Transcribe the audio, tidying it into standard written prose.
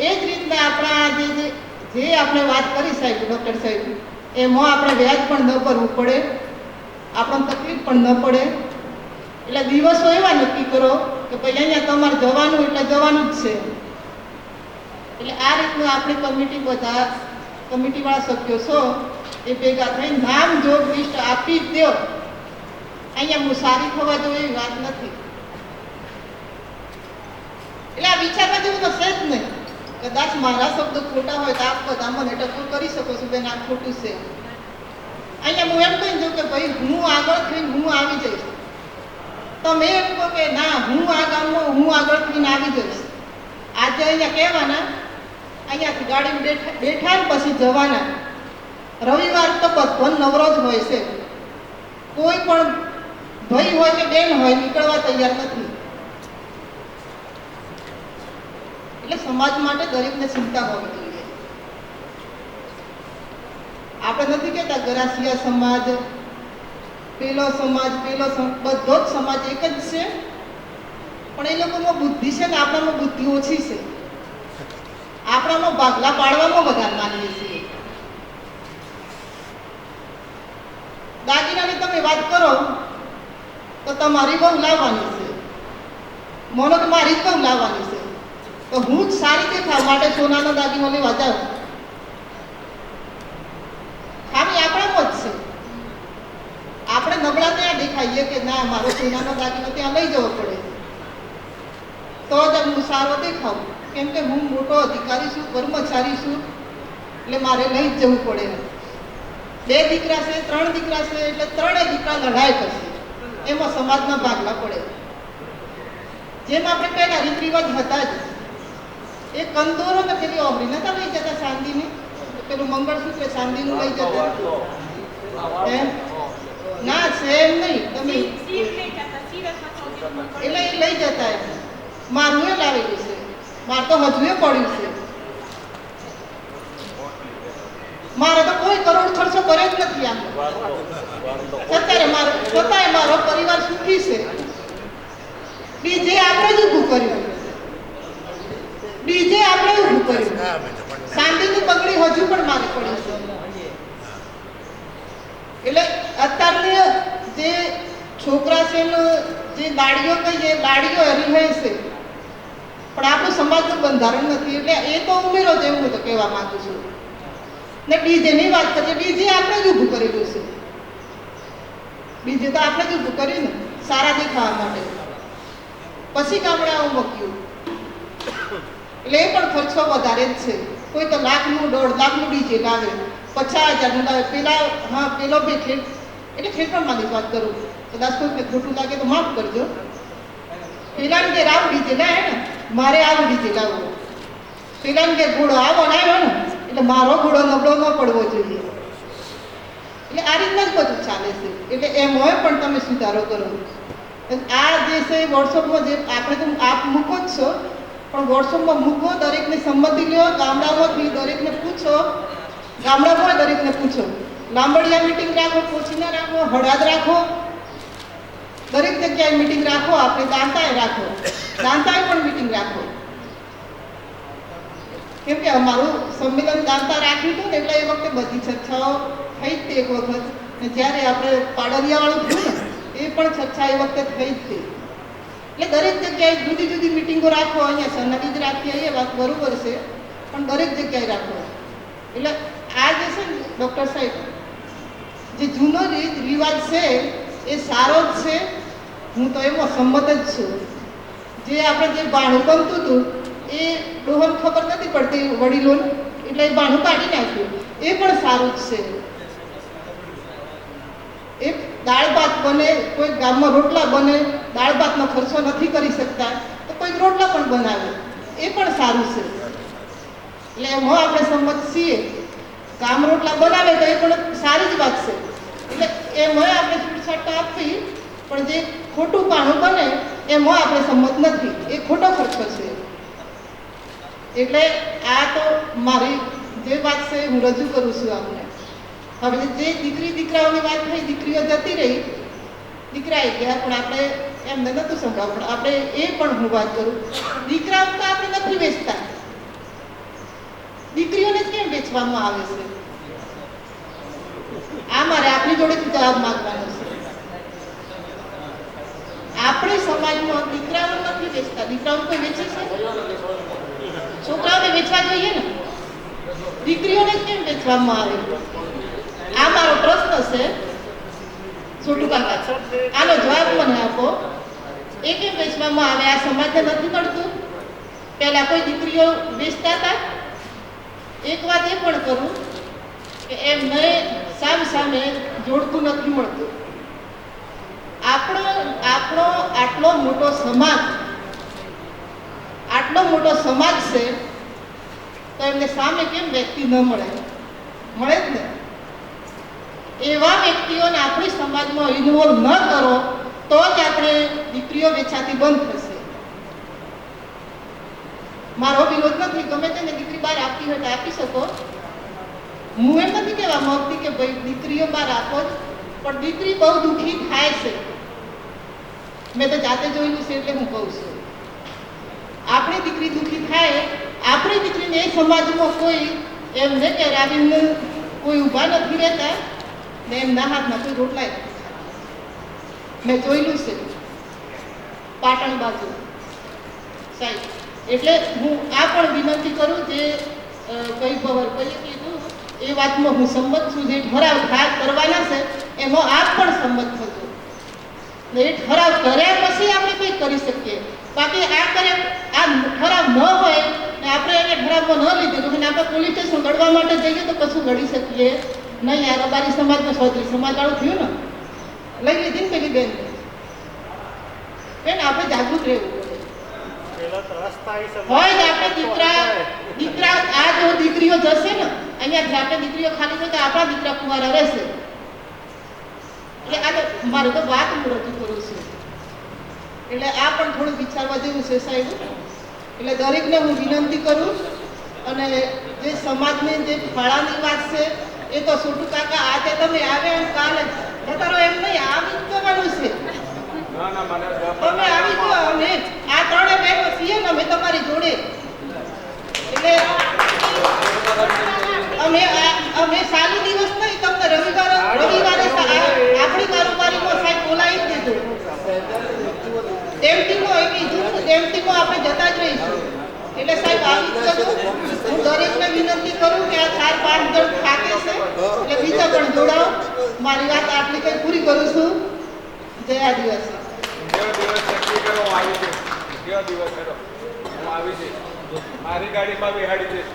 એ જ રીતના આપણા જે આપણે વાત કરી સાહેબ, ડૉક્ટર સાહેબ, એમાં આપણે વ્યાજ પણ ન ભરવું પડે, આપણને તકલીફ પણ ન પડે. એટલે દિવસો એવા નક્કી કરો કે ભાઈ અહીંયા તમારે જવાનું એટલે જવાનું જ છે. એટલે આ રીતનું આપણી કમિટી, બધા કમિટીવાળા સભ્યો છો એ ભેગા થઈને નામ જોગ લિસ્ટ આપી જ દો. અહીંયા મુસારી થવા જોઈએ એવી વાત નથી. એટલે આ વિચારવા જેવું તો છે જ નહીં. કદાચ મારા શબ્દો ખોટા હોય તો આપ બધા મને ટકોર કરી શકો છો, બેન આ ખોટું છે. અહીંયા હું એમ કહી દઉં કે ભાઈ હું આગળ થઈને હું આવી જઈશ, તમે એમ કહો કે ના હું આ ગામમાં હું આગળ થઈને આવી જઈશ. આજે અહીંયા કહેવાના, અહીંયાથી ગાડી બેઠા ને પછી જવાના. રવિવાર તો બધો નવરો જ હોય છે, કોઈ પણ ભાઈ હોય કે બેન હોય નીકળવા તૈયાર નથી. એટલે સમાજ માટે દરેકને ચિંતા હોવી જોઈએ. આપણે નથી કહેતા ગરાસિયા સમાજ, પેલો સમાજ, બધો જ સમાજ એક જ છે, પણ એ લોકોમાં બુદ્ધિ છે ને આપણામાં બુદ્ધિ ઓછી છે. આપણામાં ભાગલા પાડવામાં વધારે માનીએ છીએ. દાગીનાની તમે વાત કરો તો તમારી બહુ લાવવાની છે, મને તો મારી જ બહુ લાવવાની છે, તો હું જ સારી દેખાવ માટે સોનાનો દાગીનો લેવા જાઉં. ખાલી આપણામાં જ છે. આપણે નબળા ત્યાં દેખાઈએ કે ના મારો સોનાનો દાગીનો ત્યાં લઈ જવો પડે તો જ હું સારો દેખાવ, કેમ કે હું મોટો અધિકારી છું, કર્મચારી છું, એટલે મારે લઈ જ જવું પડે. 2 દીકરા છે, 3 દીકરા છે, એટલે 3 દીકરા લડાય પછી એમાં સમાજના ભાગલા પડે. જેમ આપણે પહેલા રીત રિવાજ હતા જ, એ કંદોરો ને પેલી ઓગળી નતા લઈ જતા ચાંદીની, પેલું મંગળસૂત્ર ચાંદીનું લઈ જતા. ના સેમ નહીં, તમે એટલે એ લઈ જતા. મારું એ લાવેલું છે, મારે તો હજુ એ પડ્યું છે. મારે તો કોઈ કરોડ ખર્ચો કર્યો જ નથી. આમ છતાંય મારો પરિવાર સુખી છે. ડીજે આપણે જ ઊભું કર્યું, ડીજે આપણે ઊભું કર્યું. ચાંદીની પગડી હજુ પણ મારે પડી છે. એટલે અત્યારની જે છોકરા છે જે લાડીઓ કહીએ, લાડીઓ હરી છે, પણ આપણું સમાજનું બંધારણ નથી. એટલે એ તો ઉમેરો જેવું હું તો કહેવા માંગુ છું. ને ડીજેની વાત કરીએ, ડીજે આપણે જ ઊભું કરેલું છે. ડીજે તો આપણે જ ઊભું કર્યું ને સારા દેખાવા માટે. પછી ગામડાઓ મૂક્યું, એટલે એ પણ ખર્ચો વધારે જ છે. કોઈ તો 1 લાખનું 1.5 લાખનું ડીજે લાવે, 50,000નું લાવે. પેલો ભાઈ એટલે ખેતરમાંની વાત કરું, કદાચ કોઈને ખોટું લાગે તો માફ કરજો. પેલાને ઘેર આવું ડીજે લાવે ને, મારે આવું ડીજે લાવવું. પેલાને ઘેર ઘોડો આવો ને આવ્યો ને, એટલે મારો ઘોડો નબળો ન પડવો જોઈએ. એટલે આ રીતના જ બધું ચાલે છે. એટલે એમ હોય પણ તમે સુધારો કરો. આ જે છે વોટ્સઅપમાં જે આપણે તો આપ મૂકો જ છો, પણ વોટ્સઅપમાં મૂકો, દરેકની સંમતિ લો, ગામડાઓથી દરેકને પૂછો, ગામડામાં દરેકને પૂછો. લાંબડિયા મિટિંગ રાખો, કોચીના રાખો, હળાદ રાખો, દરેક જગ્યાએ મિટિંગ રાખો. આપણે દાંતાએ રાખો, દાંતાએ પણ મિટિંગ રાખો. કેમ કે અમારું સંમેલન દાંતા રાખ્યું હતું ને, એટલે એ વખતે બધી ચર્ચાઓ થઈ જ એક વખત. ને જ્યારે આપણે પાડલિયાવાળું થયું ને, એ પણ ચર્ચા એ વખતે થઈ જ હતી. એટલે દરેક જગ્યાએ જુદી જુદી મિટિંગો રાખો. અહીંયા સન્નાદી જ રાખીએ એ વાત બરોબર છે, પણ દરેક જગ્યાએ રાખો. એટલે આ જે છે ને ડૉક્ટર સાહેબ, જે જૂનો રીત રિવાજ છે એ સારો જ છે, હું તો એમાં સંમત જ છું. જે આપણે જે બાણું બનતું હતું એ ડોહન ખબર નથી પડતી વડીલોને, એટલે એ બાણું કાઢી નાખ્યું, એ પણ સારું જ છે. એ દાળ ભાત બને, કોઈ ગામમાં રોટલા બને, દાળ ભાતનો ખર્ચો નથી કરી શકતા તો કોઈ રોટલા પણ બનાવે, એ પણ સારું છે. એટલે એમાં આપણે સંમત છીએ. ગામ રોટલા બનાવે તો એ પણ સારી જ વાત છે. એટલે એમાં આપણે છૂટછાટ આપવી, પણ જે ખોટું પાણું બને એમાં આપણે સંમત નથી, એ ખોટો ખર્ચો છે. એટલે આ તો મારી જે વાત છે હું રજૂ કરું છું આપને. હવે જે દીકરી દીકરાઓની વાત થઈ, દીકરીઓ જતી રહી, દીકરા આવી ગયા, પણ આપણે એમને નહોતું સંભળાવ, પણ આપણે એ પણ હું વાત કરું, દીકરાઓ તો આપણે નથી વેચતા, વેચવામાં આવે છે? આ મારે આપની જોડેથી જવાબ માંગવાનો છે. આપણે સમાજમાં દીકરાઓ નથી વેચતા. દીકરાઓ કોઈ વેચે છે? છોકરાઓને વેચવા જોઈએ ને, દીકરીઓને કેમ વેચવામાં આવે? આ મારો પ્રશ્ન છે. છોટુ કાકા, આનો જવાબ મને આપો. એ કેમ વેચવામાં આવે? આ સમાજને નથી મળતું? પહેલા કોઈ દીકરીઓ વેચતા હતા? એક વાત એ પણ કરું કે એમને સામે જોડતું નથી મળતું. આપણો આટલો મોટો સમાજ છે, તો એમને સામે કેમ વ્યક્તિ ન મળે? મળે જ ને. એવા વ્યક્તિઓને આપણી સમાજમાં ઇન્વોલ્વ ન કરો તો જ આપણે દીકરીઓ વેચાતી બંધ થશે. મારો વિરોધ નથી, ગમે તેને દીકરી બહાર આપી હોય તો આપી શકો. હું એમ નથી કહેવા માંગતી કે ભાઈ દીકરીઓ બહાર આપો જ, પણ દીકરી બહુ દુઃખી થાય છે. મેં તો જાતે જોયેલું છે એટલે હું કહું છું. આપણી દીકરી દુઃખી થાય, આપણી દીકરીને એ સમાજમાં કોઈ એમને કે રાવીને કોઈ ઊભા નથી રહેતા ને એમના હાથમાં કોઈ રોટલાય નથી. મેં જોયેલું છે પાટણ બાજુ સાહેબ. એટલે હું આ પણ વિનંતી કરું, જે કઈ ભાઈએ કીધું એ વાતમાં હું સંમત છું. જે ઠરાવ કરવાના છે એમાં આપ પણ સંમત થજો ને એ ઠરાવ કર્યા પછી આપણે કંઈ કરી શકીએ. બાકી આ ઠરાવ ન હોય ને આપણે એને ઠરાવમાં ન લીધું તો આપણે પોલીસ સ્ટેશન લડવા માટે જઈએ તો કશું લડી શકીએ નહીં. આ રબારી સમાજમાં ચૌધરી સમાજવાળું થયું ને, લઈ લીધી ને પેલી બેન. આપણે જાગૃત રહેવું હોય ને. આપણે દીકરા આ જો દીકરીઓ જશે ને અહીંયાથી, આપણે દીકરીઓ ખાલી થશે તો આપણા દીકરા કુંવારા રહેશે. એટલે આ તો મારે તો વાત હું રજૂ કરું છું. એટલે આ પણ થોડું વિચારવા જેવું છે સાહેબ. એટલે દરેકને હું વિનંતી કરું. અને જે સમાજની જે ફાળાની વાત છે એ તો છોટુ કાકા આજે તમે આવ્યા એમ કાલે બતારો એમ નહીં, આવી જ જવાનું છે. તમે આવી ગયો, અમે આ ત્રણે બહેનો છીએ ને, અમે તમારી જોડે. એટલે અમે સાલું દિવસ નહીં, તમને રવિવારે આપણી કારોબારીમાં સાહેબ બોલાવી જ દીધું. એમટીમાં આપણે જતા જ રહીશું. એટલે સાહેબ આવી જ જજો. હું દરેકને વિનંતી કરું કે આ 4-5 જણ થાકે છે એટલે બીજા પણ જોડાઓ. મારી વાત આટલી કંઈ પૂરી કરું છું. જય આદિવાસી. મારી ગાડીમાં બિહાડી દઈશ.